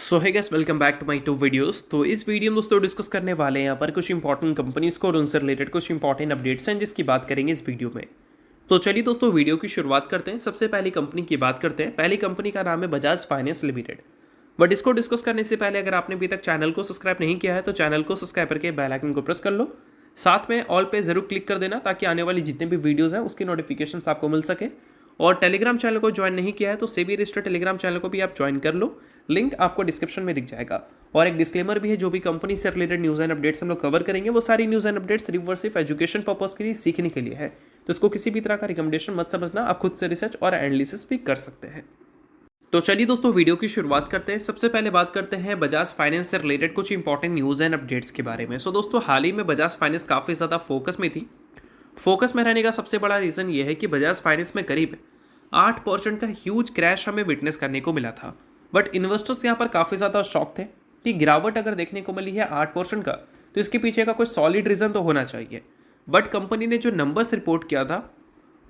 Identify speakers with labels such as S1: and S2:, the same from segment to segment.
S1: So hi guys, welcome back to my to videos. तो इस video में दोस्तों डिस्कस करने वाले हैं यहाँ पर कुछ इंपॉर्टेंट कंपनीज को और उनसे रिलेटेड कुछ इंपॉर्टेंट अपडेट्स हैं जिसकी बात करेंगे इस वीडियो में। तो चलिए दोस्तों वीडियो की शुरुआत करते हैं। सबसे पहली कंपनी की बात करते हैं। पहली कंपनी का नाम है बजाज फाइनेंस लिमिटेड। बट इसको डिस्कस करने से पहले अगर आपने अभी तक चैनल को सब्सक्राइब नहीं किया है तो चैनल को सब्सक्राइब करके बेल आइकन को प्रेस कर लो। साथ में ऑल पे जरूर क्लिक कर देना ताकि आने वाली जितने भी वीडियोस हैं उसकी नोटिफिकेशन आपको मिल सके। और टेलीग्राम चैनल को ज्वाइन नहीं किया है तो सेबी रजिस्टर्ड टेलीग्राम चैनल को भी आप ज्वाइन कर लो। लिंक आपको डिस्क्रिप्शन में दिख जाएगा। और एक डिस्क्लेमर भी है, जो भी कंपनी से रिलेटेड न्यूज़ एंड अपडेट्स हम लोग कवर करेंगे वो सारी न्यूज़ एंड अपडेट्स सिर्फ एजुकेशन पर्पस के लिए, सीखने के लिए है। तो इसको किसी भी तरह का रिकमेंडेशन मत समझना, आप खुद से रिसर्च और एनालिसिस भी कर सकते हैं। तो चलिए दोस्तों वीडियो की शुरुआत करते हैं। सबसे पहले बात करते हैं बजाज फाइनेंस से रिलेटेड कुछ इंपॉर्टेंट न्यूज़ एंड अपडेट्स के बारे में। सो दोस्तों हाल ही में बजाज फाइनेंस काफ़ी ज़्यादा फोकस में थी। फोकस में रहने का सबसे बड़ा रीज़न ये है कि बजाज फाइनेंस में करीब 8% का ह्यूज क्रैश हमें विटनेस करने को मिला था। बट इन्वेस्टर्स यहाँ पर काफ़ी ज़्यादा शॉक थे कि गिरावट अगर देखने को मिली है 8% का, तो इसके पीछे का कोई सॉलिड रीज़न तो होना चाहिए। बट कंपनी ने जो नंबर्स रिपोर्ट किया था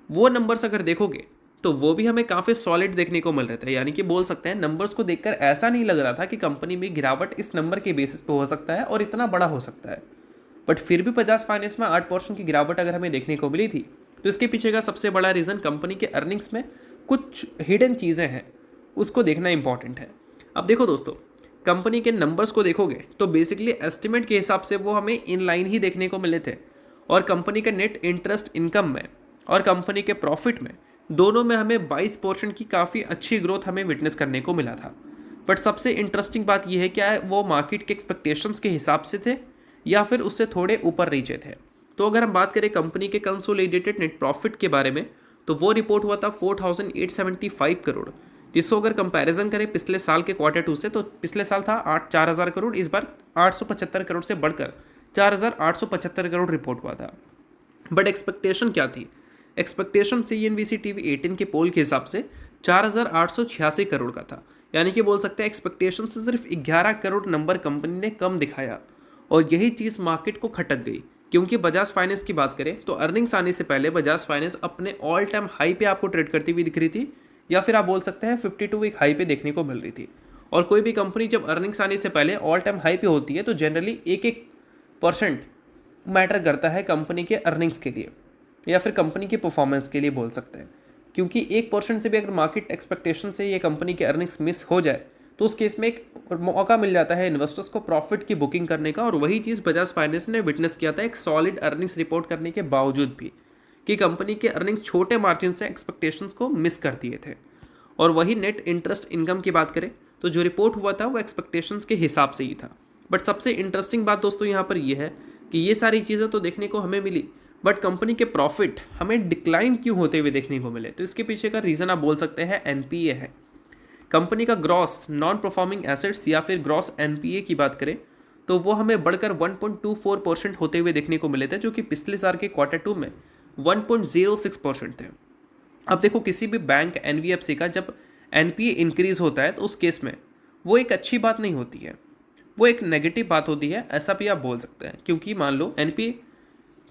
S1: वो नंबर्स अगर देखोगे तो वो भी हमें काफ़ी सॉलिड देखने को मिल रहे थे। यानी कि बोल सकते हैं नंबर्स को देखकर ऐसा नहीं लग रहा था कि कंपनी में गिरावट इस नंबर के बेसिस पे हो सकता है और इतना बड़ा हो सकता है। बट फिर भी बजाज फाइनेंस में 8% की गिरावट अगर हमें देखने को मिली थी तो इसके पीछे का सबसे बड़ा रीज़न कंपनी के अर्निंग्स में कुछ हिडन चीज़ें हैं, उसको देखना इंपॉर्टेंट है। अब देखो दोस्तों, कंपनी के नंबर्स को देखोगे तो बेसिकली एस्टिमेट के हिसाब से वो हमें इन लाइन ही देखने को मिले थे। और कंपनी के नेट इंटरेस्ट इनकम में और कंपनी के प्रॉफिट में दोनों में हमें 22% की काफ़ी अच्छी ग्रोथ हमें विटनेस करने को मिला था। बट सबसे इंटरेस्टिंग बात यह है क्या वो मार्केट के एक्सपेक्टेशंस के हिसाब से थे या फिर उससे थोड़े ऊपर नीचे थे। तो अगर हम बात करें कंपनी के कंसोलिडेटेड नेट प्रॉफिट के बारे में तो वो रिपोर्ट हुआ था 4875 करोड़, जिसको अगर कंपैरिजन करें पिछले साल के Q2 से तो पिछले साल था 4000 करोड़, इस बार 875 करोड़ से बढ़कर 4875 करोड़ रिपोर्ट हुआ था। बट एक्सपेक्टेशन क्या थी? एक्सपेक्टेशन CNBC TV 18 के पोल के हिसाब से 4886 करोड़ का था। यानी कि बोल सकते हैं एक्सपेक्टेशन से सिर्फ 11 करोड़ नंबर कंपनी ने कम दिखाया। और यही चीज़ मार्केट को खटक गई, क्योंकि बजाज फाइनेंस की बात करें तो अर्निंग्स आने से पहले बजाज फाइनेंस अपने ऑल टाइम हाई पे आपको ट्रेड करती हुई दिख रही थी, या फिर आप बोल सकते हैं 52 वीक हाई पे देखने को मिल रही थी। और कोई भी कंपनी जब अर्निंग्स आने से पहले ऑल टाइम हाई पे होती है तो जनरली 1% मैटर करता है कंपनी के अर्निंग्स के लिए या फिर कंपनी की परफॉर्मेंस के लिए बोल सकते हैं। क्योंकि 1% से भी अगर मार्केट एक्सपेक्टेशन से ये कंपनी के अर्निंग्स मिस हो जाए तो उस केस में एक मौका मिल जाता है इन्वेस्टर्स को प्रॉफिट की बुकिंग करने का। और वही चीज़ बजाज फाइनेंस ने विटनेस किया था एक सॉलिड अर्निंग्स रिपोर्ट करने के बावजूद भी, कि कंपनी के अर्निंग्स छोटे मार्जिन से एक्सपेक्टेशंस को मिस कर दिए थे। और वही नेट इंटरेस्ट इनकम की बात करें तो जो रिपोर्ट हुआ था वो एक्सपेक्टेशंस के हिसाब से ही था। बट सबसे इंटरेस्टिंग बात दोस्तों यहाँ पर यह है कि ये सारी चीज़ें तो देखने को हमें मिली, बट कंपनी के प्रॉफिट हमें डिक्लाइन क्यों होते हुए देखने को मिले? तो इसके पीछे का रीज़न आप बोल सकते हैं NPA है। कंपनी का ग्रॉस नॉन परफॉर्मिंग एसेट्स या फिर ग्रॉस NPA की बात करें तो वो हमें बढ़कर 1.24% होते हुए देखने को मिले थे, जो कि पिछले साल के Q2 में 1.06% थे। अब देखो, किसी भी बैंक NBFC का जब NPA इंक्रीज होता है तो उस केस में वो एक अच्छी बात नहीं होती है, वो एक नेगेटिव बात होती है, ऐसा भी आप बोल सकते हैं। क्योंकि मान लो NPA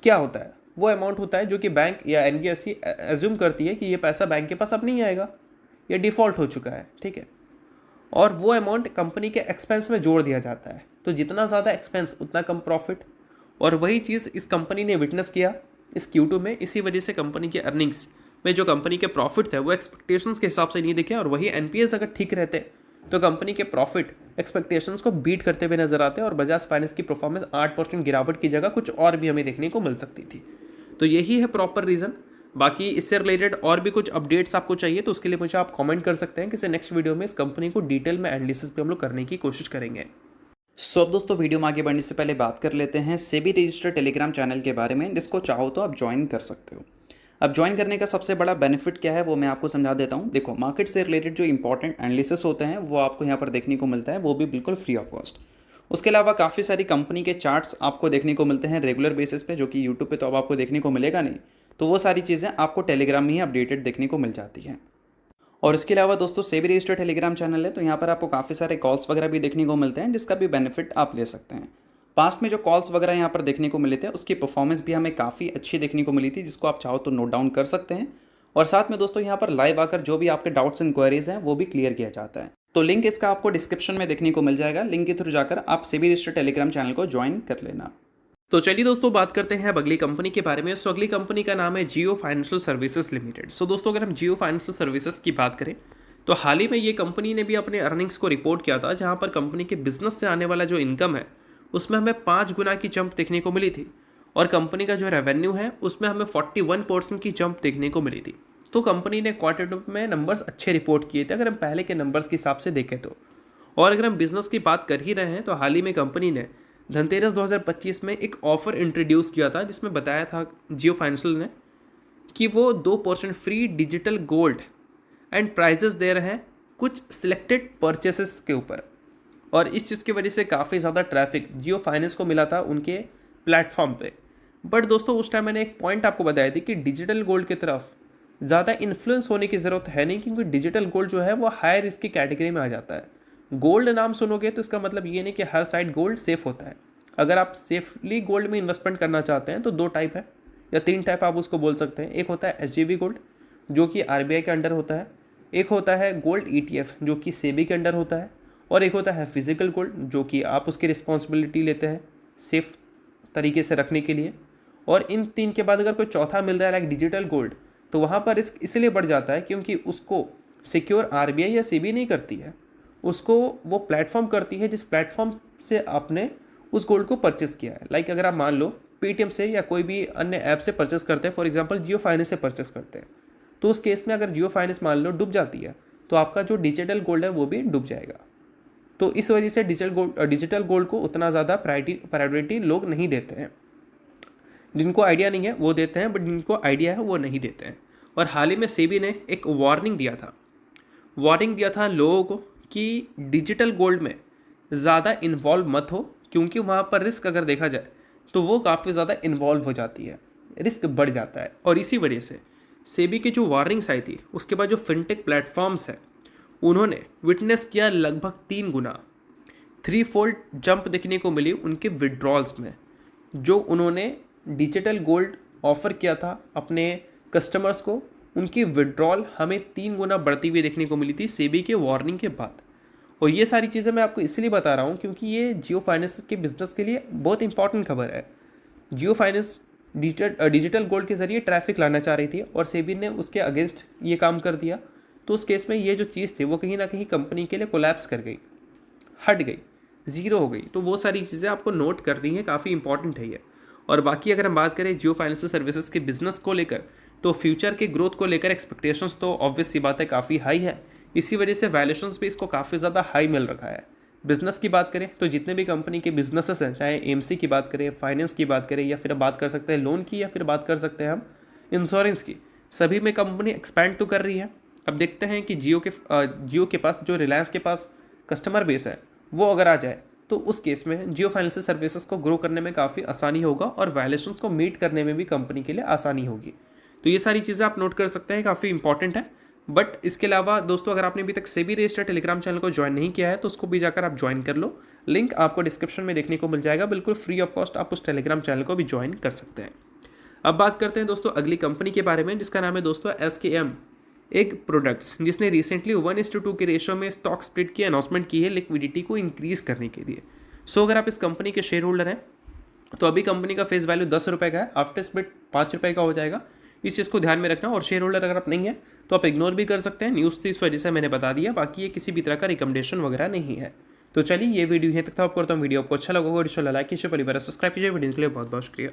S1: क्या होता है, वो अमाउंट होता है जो कि बैंक या NBFC एज्यूम करती है कि ये पैसा बैंक के पास अब नहीं आएगा, ये डिफ़ॉल्ट हो चुका है, ठीक है। और वो अमाउंट कंपनी के एक्सपेंस में जोड़ दिया जाता है, तो जितना ज़्यादा एक्सपेंस उतना कम प्रॉफिट। और वही चीज़ इस कंपनी ने विटनेस किया इस Q2 में। इसी वजह से कंपनी के अर्निंग्स में जो कंपनी के प्रॉफिट थे वो एक्सपेक्टेशंस के हिसाब से नहीं दिखे। और वही NPAs अगर ठीक रहते तो कंपनी के प्रॉफिट एक्सपेक्टेशंस को बीट करते हुए नजर आते हैं और बजाज फाइनेंस की परफॉर्मेंस 8% गिरावट की जगह कुछ और भी हमें देखने को मिल सकती थी। तो यही है प्रॉपर रीज़न। बाकी इससे रिलेटेड और भी कुछ अपडेट्स आपको चाहिए तो उसके लिए मुझे आप कमेंट कर सकते हैं। किसी नेक्स्ट वीडियो में इस कंपनी को डिटेल में एनालिसिस पे हम लोग करने की कोशिश करेंगे।
S2: सो अब दोस्तों वीडियो में आगे बढ़ने से पहले बात कर लेते हैं सेबी रजिस्टर्ड टेलीग्राम चैनल के बारे में, जिसको चाहो तो आप ज्वाइन कर सकते हो। अब ज्वाइन करने का सबसे बड़ा बेनिफिट क्या है वो मैं आपको समझा देता हूँ। देखो, मार्केट से रिलेटेड जो इंपॉर्टेंट एनालिसिस होते हैं वो आपको यहाँ पर देखने को मिलता है, वो भी बिल्कुल फ्री ऑफ कॉस्ट। उसके अलावा काफ़ी सारी कंपनी के चार्ट्स आपको देखने को मिलते हैं रेगुलर बेसिस पे, जो कि यूट्यूब पे तो अब आपको देखने को मिलेगा नहीं। तो वो सारी चीज़ें आपको टेलीग्राम में ही अपडेटेड देखने को मिल जाती हैं। और इसके अलावा दोस्तों सेबी रजिस्टर्ड टेलीग्राम चैनल है, तो यहाँ पर आपको काफ़ी सारे कॉल्स वगैरह भी देखने को मिलते हैं, जिसका भी बेनिफिट आप ले सकते हैं। पास्ट में जो कॉल्स वगैरह यहाँ पर देखने को मिले थे उसकी परफॉर्मेंस भी हमें काफ़ी अच्छी देखने को मिली थी, जिसको आप चाहो तो नोट डाउन कर सकते हैं। और साथ में दोस्तों यहाँ पर लाइव आकर जो भी आपके डाउट्स इंक्वायरीज हैं वो भी क्लियर किया जाता है। तो लिंक इसका आपको डिस्क्रिप्शन में देखने को मिल जाएगा। लिंक के थ्रू जाकर आप सेबी रजिस्टर्ड टेलीग्राम चैनल को ज्वाइन कर लेना।
S1: तो चलिए दोस्तों बात करते हैं अब अगली कंपनी के बारे में। सो अगली कंपनी का नाम है जियो फाइनेंशियल सर्विसेज लिमिटेड। सो दोस्तों अगर हम जियो फाइनेंशियल सर्विसेज की बात करें तो हाल ही में ये कंपनी ने भी अपने अर्निंग्स को रिपोर्ट किया था, जहां पर कंपनी के बिजनेस से आने वाला जो इनकम है उसमें हमें 5 गुना की जंप देखने को मिली थी, और कंपनी का जो रेवेन्यू है उसमें हमें 41% की जंप देखने को मिली थी। तो कंपनी ने क्वार्टर 2 में नंबर्स अच्छे रिपोर्ट किए थे अगर हम पहले के नंबर्स के हिसाब से देखें तो। और अगर हम बिजनेस की बात कर ही रहे हैं तो हाल ही में कंपनी ने धनतेरस 2025 में एक ऑफर इंट्रोड्यूस किया था, जिसमें बताया था जियो फाइनेंशियल ने कि वो 2% free digital gold and prizes दे रहे हैं कुछ सिलेक्टेड परचेसेस के ऊपर। और इस चीज़ की वजह से काफ़ी ज़्यादा ट्रैफिक जियो फाइनेंस को मिला था उनके प्लेटफॉर्म पे। बट दोस्तों उस टाइम मैंने एक पॉइंट आपको बताया थी कि डिजिटल गोल्ड की तरफ ज़्यादा इन्फ्लुएंस होने की ज़रूरत है नहीं, क्योंकि डिजिटल गोल्ड जो है वो हाई रिस्क की कैटेगरी में आ जाता है। गोल्ड नाम सुनोगे तो इसका मतलब ये नहीं कि हर साइड गोल्ड सेफ होता है। अगर आप सेफली गोल्ड में इन्वेस्टमेंट करना चाहते हैं तो 2 टाइप है या 3 टाइप आप उसको बोल सकते हैं। एक होता है SGB गोल्ड जो कि RBI के अंडर होता है, एक होता है गोल्ड ETF जो कि सेबी के अंडर होता है, और एक होता है फिजिकल गोल्ड जो कि आप उसकी रिस्पॉन्सिबिलिटी लेते हैं सेफ तरीके से रखने के लिए। और इन 3 के बाद अगर कोई चौथा मिल रहा है लाइक डिजिटल गोल्ड, तो वहाँ पर रिस्क इसलिए बढ़ जाता है क्योंकि उसको सिक्योर RBI या सेबी नहीं करती है, उसको वो प्लेटफॉर्म करती है जिस प्लेटफॉर्म से आपने उस गोल्ड को परचेस किया है। लाइक अगर आप मान लो पेटीएम से या कोई भी अन्य ऐप से परचेस करते हैं, फॉर एग्जांपल जियो फाइनेंस से परचेस करते हैं, तो उस केस में अगर जियो फाइनेंस मान लो डूब जाती है तो आपका जो डिजिटल गोल्ड है वो भी डूब जाएगा। तो इस वजह से डिजिटल गोल्ड को उतना ज़्यादा प्रायोरिटी लोग नहीं देते हैं। जिनको आइडिया नहीं है वो देते हैं, बट जिनको आइडिया है वो नहीं देते हैं। और हाल ही में सेबी ने एक वार्निंग दिया था लोगों को कि डिजिटल गोल्ड में ज़्यादा इन्वॉल्व मत हो, क्योंकि वहाँ पर रिस्क अगर देखा जाए तो वो काफ़ी ज़्यादा इन्वॉल्व हो जाती है, रिस्क बढ़ जाता है। और इसी वजह से सेबी की जो वार्निंग्स आई थी उसके बाद जो फिनटेक प्लेटफॉर्म्स हैं उन्होंने विटनेस किया लगभग 3 गुना 3-fold जंप देखने को मिली उनके विड्रॉल्स में। जो उन्होंने डिजिटल गोल्ड ऑफर किया था अपने कस्टमर्स को, उनकी विड्रॉल हमें 3 गुना बढ़ती हुई देखने को मिली थी सेबी के वार्निंग के बाद। और ये सारी चीज़ें मैं आपको इसलिए बता रहा हूँ क्योंकि ये जियो फाइनेंस के बिजनेस के लिए बहुत इंपॉर्टेंट खबर है। जियो फाइनेंस डिजिटल गोल्ड के ज़रिए ट्रैफिक लाना चाह रही थी और सेबी ने उसके अगेंस्ट ये काम कर दिया, तो उस केस में ये जो चीज़ थी वो कहीं ना कहीं कंपनी के लिए कोलैप्स कर गई, हट गई, ज़ीरो हो गई। तो वो सारी चीज़ें आपको नोट करनी है, काफ़ी इंपॉर्टेंट है ये। और बाकी अगर हम बात करें जियो फाइनेंशियल सर्विसेज के बिजनेस को लेकर, तो फ्यूचर के ग्रोथ को लेकर एक्सपेक्टेशंस तो ऑब्वियस सी बात है काफ़ी हाई है। इसी वजह से वैल्यूएशंस भी इसको काफ़ी ज़्यादा हाई मिल रखा है। बिजनेस की बात करें तो जितने भी कंपनी के बिजनेसेस हैं, चाहे AMC की बात करें, फाइनेंस की बात करें, या फिर बात कर सकते हैं लोन की, या फिर बात कर सकते हैं हम इंश्योरेंस की, सभी में कंपनी एक्सपैंड तो कर रही है। अब देखते हैं कि जियो के पास जो रिलायंस के पास कस्टमर बेस है वो अगर आ जाए तो उस केस में जियो फाइनेंशियल सर्विसेज को ग्रो करने में काफ़ी आसानी होगा और वैल्यूएशंस को मीट करने में भी कंपनी के लिए आसानी होगी। तो ये सारी चीज़ें आप नोट कर सकते हैं, काफ़ी इंपॉर्टेंट है। बट इसके अलावा दोस्तों अगर आपने अभी तक सेबी रजिस्टर्ड टेलीग्राम चैनल को ज्वाइन नहीं किया है तो उसको भी जाकर आप ज्वाइन कर लो। लिंक आपको डिस्क्रिप्शन में देखने को मिल जाएगा, बिल्कुल फ्री ऑफ कॉस्ट आप उस टेलीग्राम चैनल को भी ज्वाइन कर सकते हैं। अब बात करते हैं दोस्तों अगली कंपनी के बारे में, जिसका नाम है दोस्तों SKM एग प्रोडक्ट्स, जिसने रिसेंटली 1:2 के रेशो में स्टॉक स्प्लिट की अनाउंसमेंट की है लिक्विडिटी को इंक्रीज करने के लिए। सो अगर आप इस कंपनी के शेयर होल्डर हैं तो अभी कंपनी का फेस वैल्यू 10 रुपये का है, आफ्टर स्प्लिट 5 रुपये का हो जाएगा। इस चीज़ को ध्यान में रखना। और शेयर होल्डर अगर आप नहीं है तो आप इग्नोर भी कर सकते हैं, न्यूज़ थी इस वजह से मैंने बता दिया, बाकी ये किसी भी तरह का रिकमेंडेशन वगैरह नहीं है। तो चलिए ये वीडियो यहीं तक था। आपको वीडियो आपको अच्छा लगा होगा, लाइक कीजिए, परिवार सब्सक्राइब कीजिए। वीडियो के लिए बहुत बहुत शुक्रिया।